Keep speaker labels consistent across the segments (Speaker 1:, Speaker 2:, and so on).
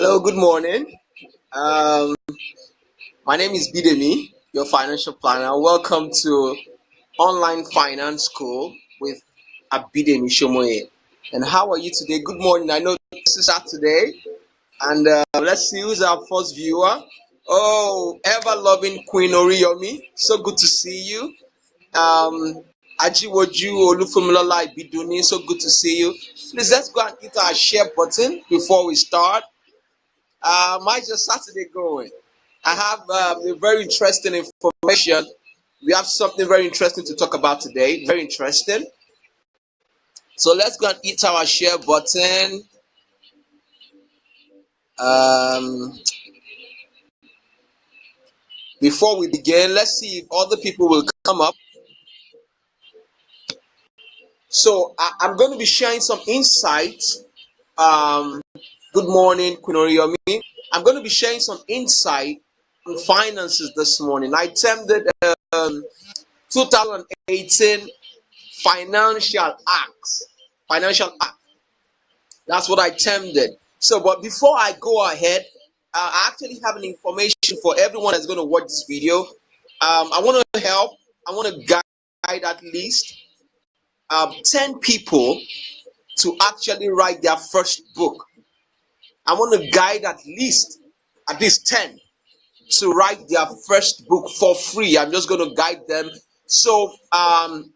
Speaker 1: Hello, good morning. Um, my name is Bidemi, your financial planner. Welcome to Online Finance School with Abidemi Somoye. And how are you today? Good morning. I know this is Saturday, and let's see who's our first viewer. Oh, ever loving Queen Oriyomi. So good to see you. Um, Ajiwoju Olufumilola Ibiduni. So good to see you. Please let's go and hit our share button before we start. How's your Saturday going? I have a very interesting information. We have something very interesting to talk about today. Very interesting. So let's go and hit our share button. Um, Before we begin, let's see if other people will come up. So I'm going to be sharing some insights. Um, Good morning, Queen Oriyomi. I'm going to be sharing some insight on finances this morning. I termed it 2018 financial acts. Financial act. That's what I termed it. So, but before I go ahead, I actually have an information for everyone that's going to watch this video. I want to help. I want to guide at least 10 people to actually write their first book. I want to guide at least 10 to write their first book for free. I'm just going to guide them. So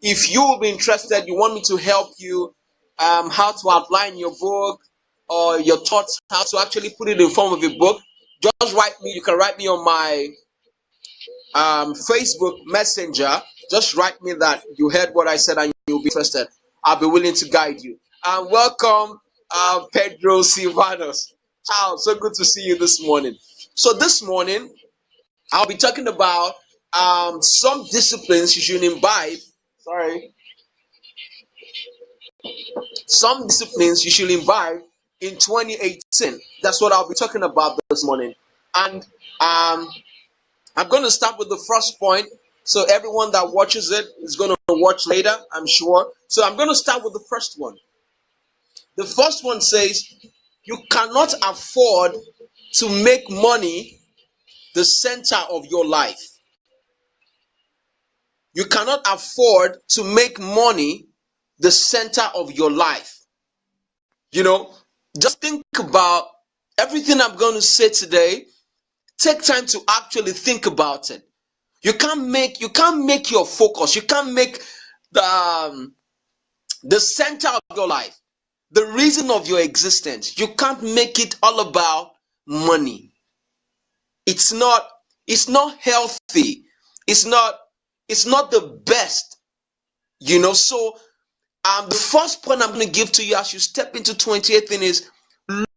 Speaker 1: if you will be interested, you want me to help you how to outline your book or your thoughts, how to actually put it in form of a book, just write me. You can write me on my Facebook Messenger. Just write me that you heard what I said and you'll be interested. I'll be willing to guide you. Welcome, Pedro Silvanos. Ciao, so good to see you this morning. So this morning, I'll be talking about some disciplines you should imbibe. Sorry, some disciplines you should imbibe in 2018. That's what I'll be talking about this morning. And I'm going to start with the first point. So everyone that watches it is going to watch later, I'm sure. So I'm going to start with the first one. The first one says, you cannot afford to make money the center of your life. You cannot afford to make money the center of your life. You know, just think about everything I'm going to say today. Take time to actually think about it. You can't make your focus. You can't make the center of your life, the reason of your existence. You can't make it all about money. It's not healthy. It's not the best. So the first point I'm going to give to you as you step into 2018 is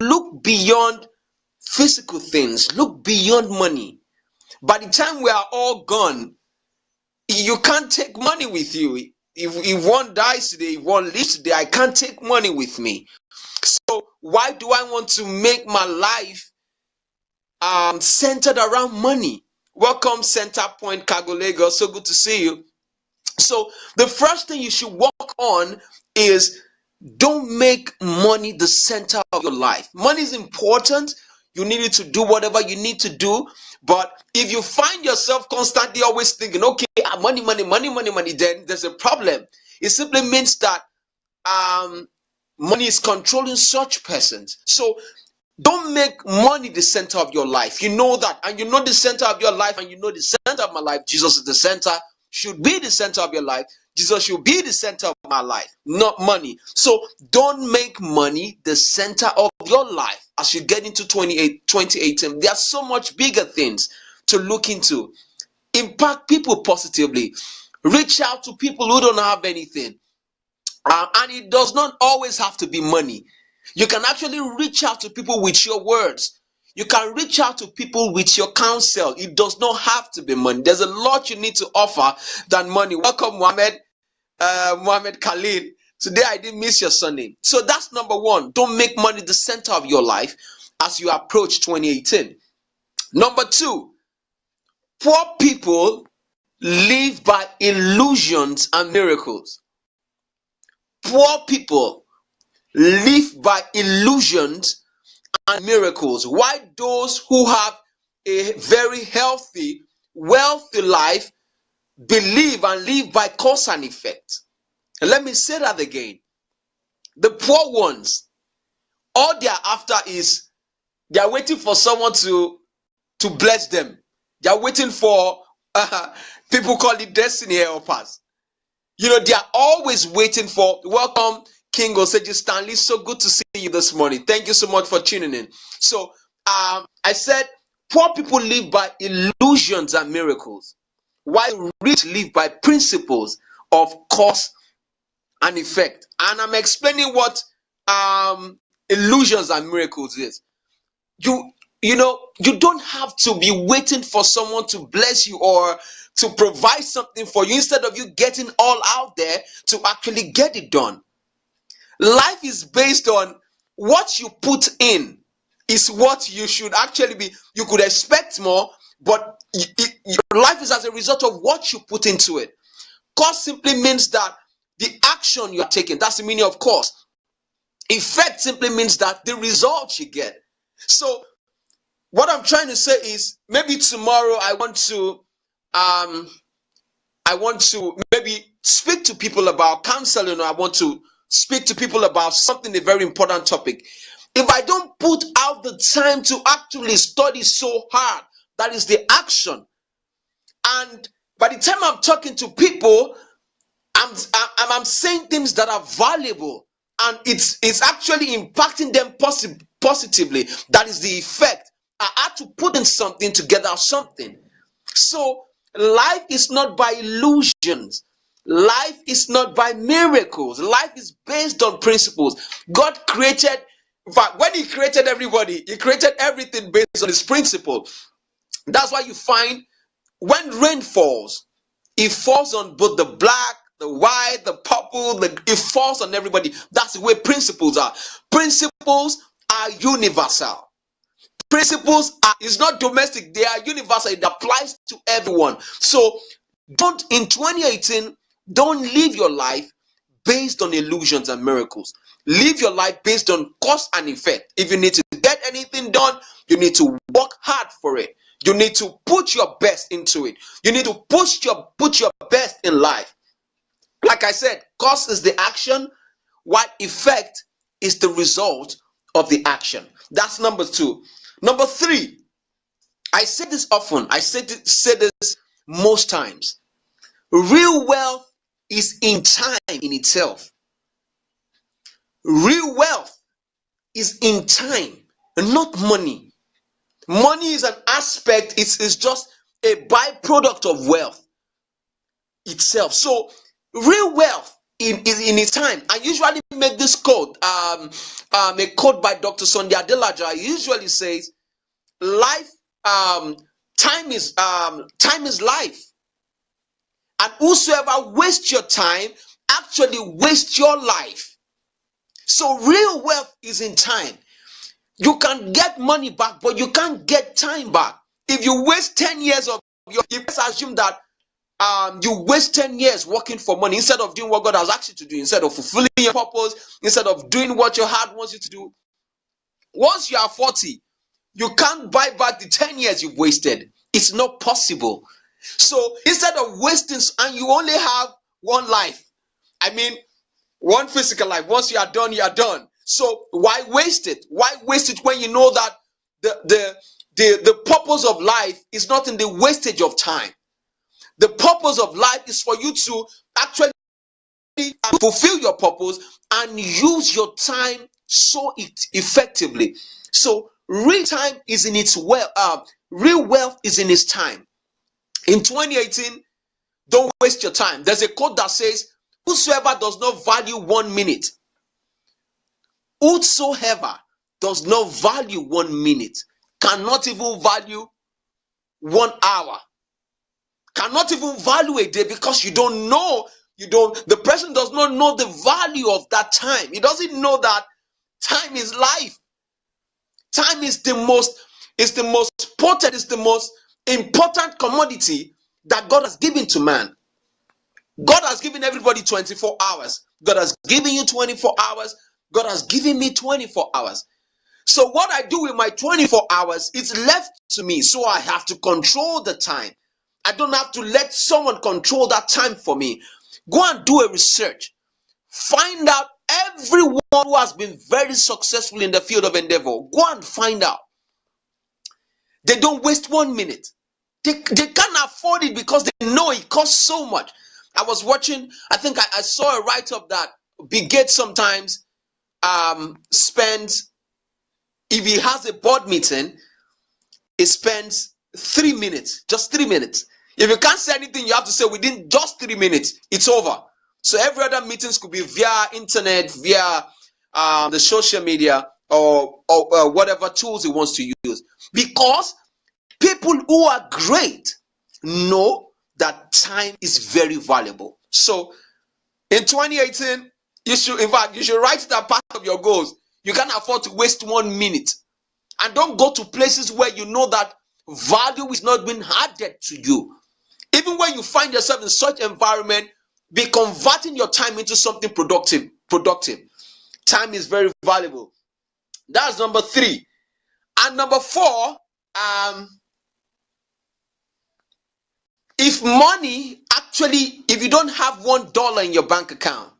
Speaker 1: look beyond physical things. Look beyond money. By the time we are all gone, you can't take money with you. If one dies today, if one lives today, I can't take money with me. So why do I want to make my life centered around money? Welcome, Center Point Cargo Lagos. So good to see you. So the first thing you should work on is don't make money the center of your life. Money is important. You need to do whatever you need to do. But if you find yourself constantly always thinking, okay, money, then there's a problem. It simply means that money is controlling such persons. So don't make money the center of your life. You know that, and you know the center of your life, and you know the center of my life. Jesus is the center, should be the center of your life. Jesus should be the center of my life, not money. So don't make money the center of your life as you get into 2018. There are so much bigger things to look into. Impact people positively. Reach out to people who don't have anything. And it does not always have to be money. You can actually reach out to people with your words. You can reach out to people with your counsel. It does not have to be money. There's a lot you need to offer than money. Welcome, Mohammed Khalil. Today I didn't miss your surname. So that's number one. Don't make money the center of your life as you approach 2018. Number two, poor people live by illusions and miracles. Poor people live by illusions and miracles. Why those who have a very healthy, wealthy life believe and live by cause and effect. And let me say that again. The poor ones, all they are after is they are waiting for someone to bless them. They are waiting for people call it destiny helpers. They are always waiting for. Welcome, King Oseji Stanley. So good to see you this morning. Thank you so much for tuning in. So I said poor people live by illusions and miracles, while rich live by principles of cause and effect. And I'm explaining what illusions and miracles is. You don't have to be waiting for someone to bless you or to provide something for you instead of you getting all out there to actually get it done. Life is based on what you put in is what you should actually be. You could expect more, but your life is as a result of what you put into it. Cause simply means that the action you are taking, that's the meaning of cause. Effect simply means that the result you get. So what I'm trying to say is maybe tomorrow I want to maybe speak to people about counseling, or I want to speak to people about something, a very important topic. If I don't put out the time to actually study so hard, that is the action. And by the time I'm talking to people, I'm saying things that are valuable, and it's actually impacting them positively. That is the effect. I had to put in something to get out something. So life is not by illusions. Life is not by miracles. Life is based on principles. God created, in fact, when He created everybody, He created everything based on His principle. That's why you find when rain falls, it falls on both the black, the white, the purple, it falls on everybody. That's the way principles are. Principles are universal. Principles is not domestic, they are universal. It applies to everyone. So in 2018, don't live your life based on illusions and miracles. Live your life based on cause and effect. If you need to get anything done, you need to work hard for it. You need to put your best into it. You need to put your best in life. Like I said, cause is the action, while effect is the result of the action. That's number 2. Number 3, I say this often, I say this most times. Real wealth is in time in itself. Real wealth is in time and not money. Money is an aspect, it's just a byproduct of wealth itself. So real wealth is in its time. I usually make this quote, a quote by Dr. Sunday Adelaja. He usually says, life, time is life, and whosoever wastes your time actually wastes your life. So real wealth is in time. You can get money back, but you can't get time back. If you waste 10 years of your, let's assume that you waste 10 years working for money instead of doing what God has asked you to do, instead of fulfilling your purpose, instead of doing what your heart wants you to do. Once you are 40, you can't buy back the 10 years you've wasted. It's not possible. So instead of wasting, and you only have one life, I mean, one physical life. Once you are done, you are done. So why waste it? Why waste it when you know that the purpose of life is not in the wastage of time? The purpose of life is for you to actually fulfill your purpose and use your time so effectively. So real time is in its real wealth is in its time. In 2018, don't waste your time. There's a quote that says, whosoever does not value 1 minute, whosoever does not value 1 minute, cannot even value 1 hour, cannot even value a day, because the person does not know the value of that time. He doesn't know that time is life. Time is the most potent, is the most important commodity that God has given to man. God has given everybody 24 hours. God has given you 24 hours. God has given me 24 hours. So what I do with my 24 hours is left to me. So I have to control the time. I don't have to let someone control that time for me. Go and do a research. Find out everyone who has been very successful in the field of endeavor. Go and find out. They don't waste 1 minute. They can't afford it because they know it costs so much. I was watching, I think I saw a write-up that Bill Gates sometimes spends, if he has a board meeting, he spends 3 minutes, just 3 minutes. If you can't say anything, you have to say within just 3 minutes, it's over. So every other meetings could be via internet, via the social media, or whatever tools he wants to use. Because people who are great know that time is very valuable. So in 2018, you should write that part of your goals. You can't afford to waste 1 minute. And don't go to places where you know that value is not being added to you. Even when you find yourself in such environment, be converting your time into something productive. Time is very valuable. That's number 3. And number 4, if you don't have $1 in your bank account,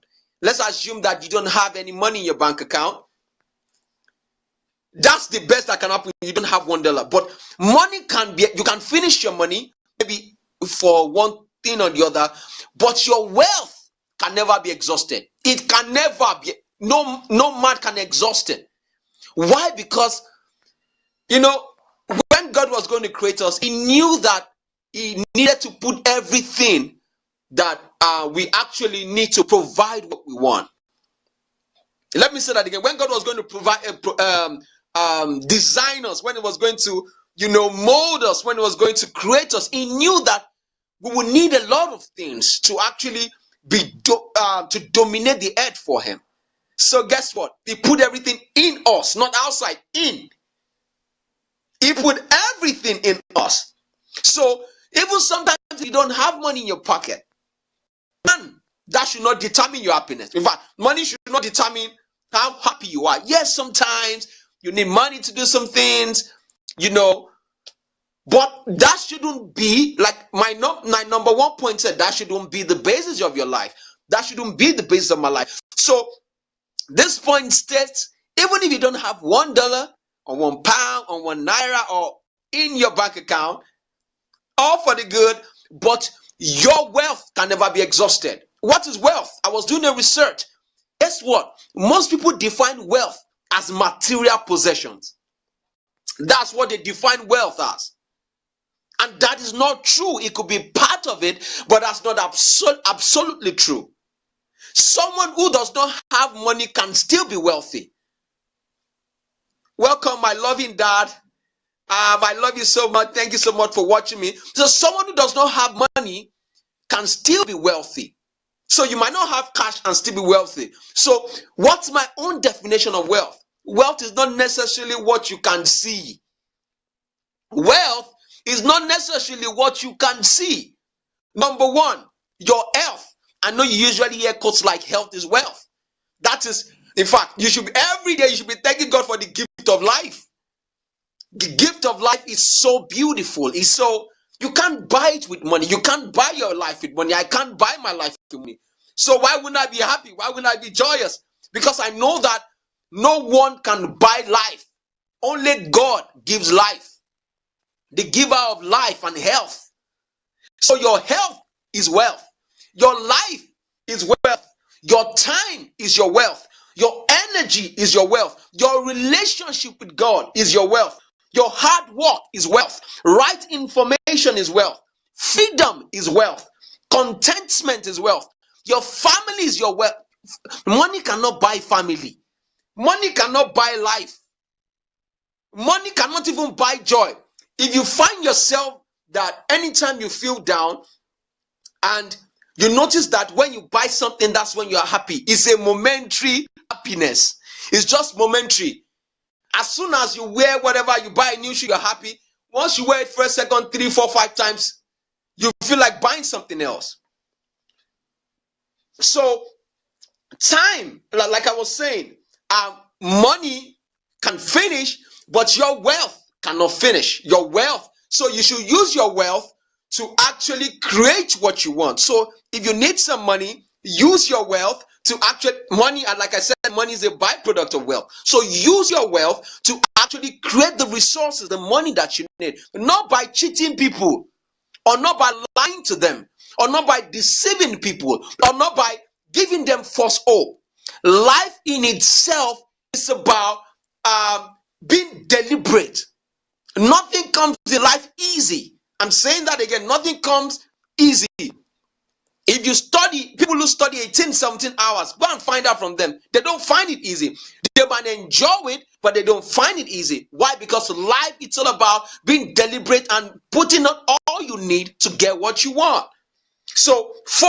Speaker 1: let's assume that you don't have any money in your bank account. That's the best that can happen. You don't have $1, but money can be, you can finish your money maybe for one thing or the other, but your wealth can never be exhausted. It can never be, no man can exhaust it. Why? Because, when God was going to create us, he knew that he needed to put everything that we actually need to provide what we want. Let me say that again. When God was going to provide, design us, when he was going to, mold us, when he was going to create us, he knew that we would need a lot of things to actually to dominate the earth for him. So guess what? He put everything in us, not outside, in. He put everything in us. So even sometimes you don't have money in your pocket, man, that should not determine your happiness. In fact, money should not determine how happy you are. Yes, sometimes you need money to do some things, but that shouldn't be, like my number 1 point said, that shouldn't be the basis of your life. That shouldn't be the basis of my life. So this point states, even if you don't have $1 or £1 or £1 or in your bank account, all for the good, but your wealth can never be exhausted. What is wealth? I was doing a research. Guess what? Most people define wealth as material possessions. That's what they define wealth as. And that is not true. It could be part of it, but that's not absolutely true. Someone who does not have money can still be wealthy. Welcome, my loving dad. I love you so much. Thank you so much for watching me. So someone who does not have money can still be wealthy. So you might not have cash and still be wealthy. So what's my own definition of wealth? Wealth is not necessarily what you can see. Wealth is not necessarily what you can see. Number 1, your health. I know you usually hear quotes like health is wealth. That is, in fact, every day you should be thanking God for the gift of life. The gift of life is so beautiful. You can't buy it with money. You can't buy your life with money. I can't buy my life with money. So why wouldn't I be happy? Why wouldn't I be joyous? Because I know that no one can buy life. Only God gives life. The giver of life and health. So your health is wealth. Your life is wealth. Your time is your wealth. Your energy is your wealth. Your relationship with God is your wealth. Your hard work is wealth. Right information is wealth. Freedom is wealth. Contentment is wealth. Your family is your wealth. Money cannot buy family. Money cannot buy life. Money cannot even buy joy. If you find yourself that anytime you feel down and you notice that when you buy something, that's when you are happy. It's a momentary happiness. It's just momentary. As soon as you wear whatever, you buy a new shoe, you're happy. Once you wear it first, second, 3, 4, 5 times, you feel like buying something else. So time, like I was saying, money can finish, but your wealth cannot finish. Your wealth. So you should use your wealth to actually create what you want. So if you need some money, use your wealth to actually money. And like I said, money is a byproduct of wealth. So use your wealth to actually create the resources, the money that you need, not by cheating people, or not by lying to them, or not by deceiving people, or not by giving them false hope. Life in itself is about being deliberate. Nothing comes in life easy. I'm saying that again. Nothing comes easy. If you study, people who study 18, 17 hours, go and find out from them. They don't find it easy. They might enjoy it, but they don't find it easy. Why? Because life, it's all about being deliberate and putting out all you need to get what you want. So, 4,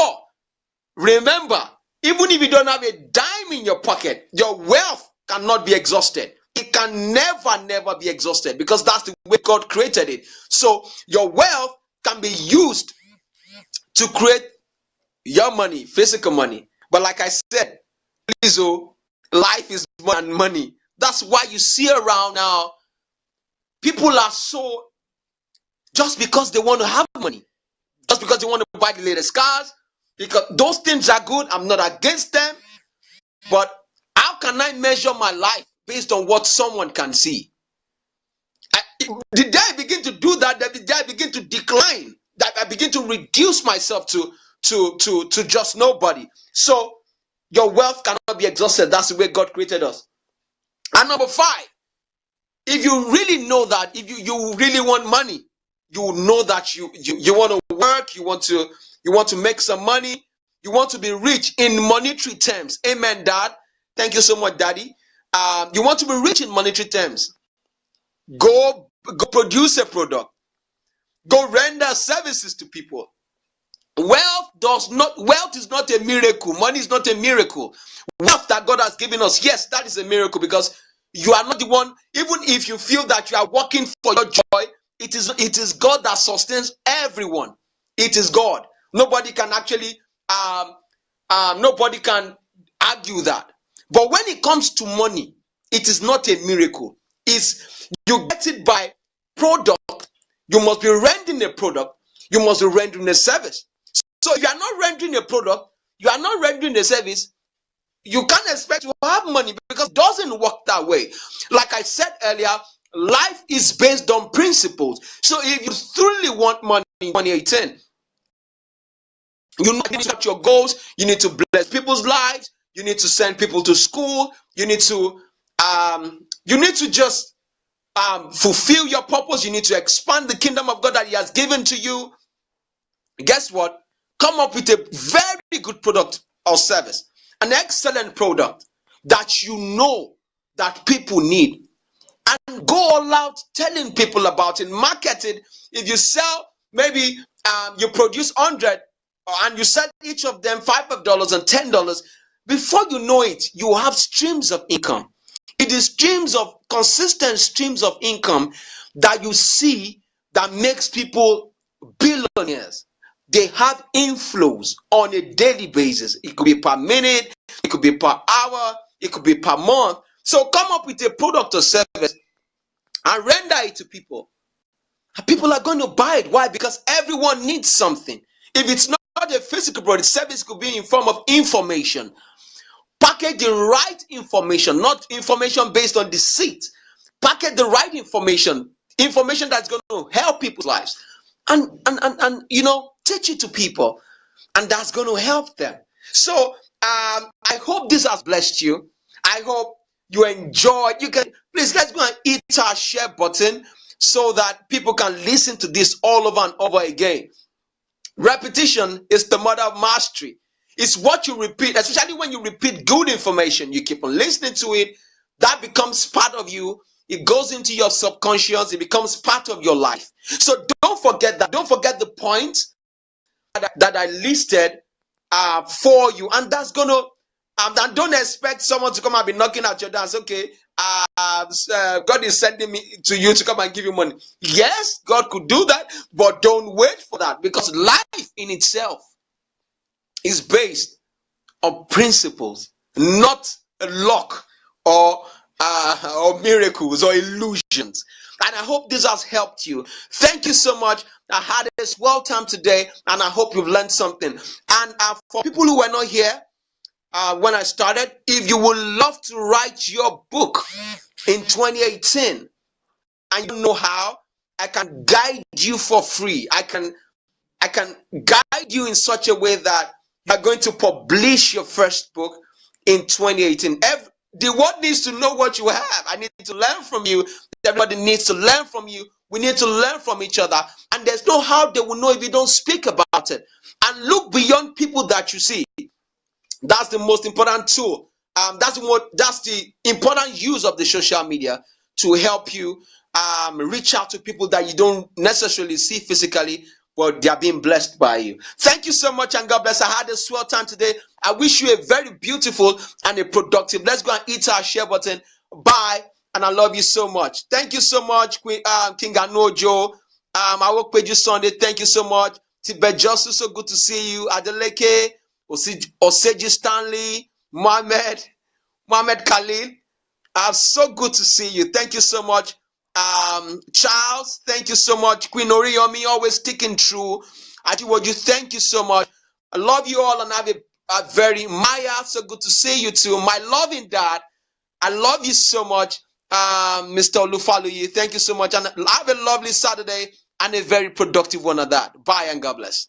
Speaker 1: remember, even if you don't have a dime in your pocket, your wealth cannot be exhausted. It can never be exhausted, because that's the way God created it. So your wealth can be used to create your money, physical money. But like I said, please, life is more than money. That's why you see around now, people are so, just because they want to have money, just because they want to buy the latest cars, because those things are good. I'm not against them, but how can I measure my life based on what someone can see? The day I begin to do that, the day I begin to decline, that I begin to reduce myself to just nobody. So your wealth cannot be exhausted. That's the way God created us. And number 5, if you really know that, if you really want money, you know that you want to work, you want to make some money, you want to be rich in monetary terms. Amen, Dad. Thank you so much, Daddy. You want to be rich in monetary terms. Go produce a product. Go render services to people. Wealth is not a miracle. Money is not a miracle. Wealth that God has given us, yes, that is a miracle, because you are not the one. Even if you feel that you are working for your joy, it is God that sustains everyone. It is God. Nobody can actually nobody can argue that. But when it comes to money, it is not a miracle. It's you get it by product. You must be rendering a product. You must be rendering a service. So if you are not rendering a product, you are not rendering a service, you can't expect to have money, because it doesn't work that way. Like I said earlier, life is based on principles. So if you truly want money in 2018, you need to set your goals, you need to bless people's lives, you need to send people to school, you need to just fulfill your purpose, you need to expand the kingdom of God that He has given to you. Guess what? Come up with a very good product or service, an excellent product that you know that people need, and go all out telling people about it, market it. If you sell, maybe you produce 100 and you sell each of them $5 and $10, before you know it, you have streams of income. It is consistent streams of income that you see that makes people billionaires. They have inflows on a daily basis. It could be per minute, it could be per hour, it could be per month. So come up with a product or service and render it to people. And people are going to buy it. Why? Because everyone needs something. If it's not a physical product, service could be in form of information. Package the right information, not information based on deceit. Package the right information that's going to help people's lives, and teach it to people, and that's going to help them. So I hope this has blessed you. I hope you enjoyed. Please, let's go and hit our share button so that people can listen to this all over and over again. Repetition is the mother of mastery. It's what you repeat, especially when you repeat good information. You keep on listening to it. That becomes part of you. It goes into your subconscious. It becomes part of your life. So don't forget that. Don't forget the point that I listed for you. And that's going to, and don't expect someone to come and be knocking at your door and say, okay, God is sending me to you to come and give you money. Yes, God could do that, but don't wait for that, because life in itself is based on principles, not luck or or miracles or illusions. And I hope this has helped you. Thank you so much. I had a swell time today, and I hope you've learned something. And for people who were not here when I started, if you would love to write your book in 2018 and you don't know how, I can guide you for free. I can guide you in such a way that you are going to publish your first book in 2018. The world needs to know what you have. I need to learn from you. Everybody needs to learn from you. We need to learn from each other. And there's no how they will know if you don't speak about it. And look beyond people that you see. That's the most important tool. That's the important use of the social media to help you reach out to people that you don't necessarily see physically, but they are being blessed by you. Thank you so much, and God bless. I had a swell time today. I wish you a very beautiful and a productive. Let's go and hit our share button. Bye, and I love you so much. Thank you so much, King Anojo. I work with you Sunday. Thank you so much. Tibet Justice, so good to see you. Adeleke, Oseji Stanley, Mohammed Khalil. So good to see you. Thank you so much. Charles, thank you so much. Queen Oriyomi, always sticking true. Ajiwoju, thank you so much. I love you all and have a very Maya. So good to see you too. My loving dad, I love you so much. Mr. Olufaluyi, thank you so much. And have a lovely Saturday and a very productive one at that. Bye and God bless.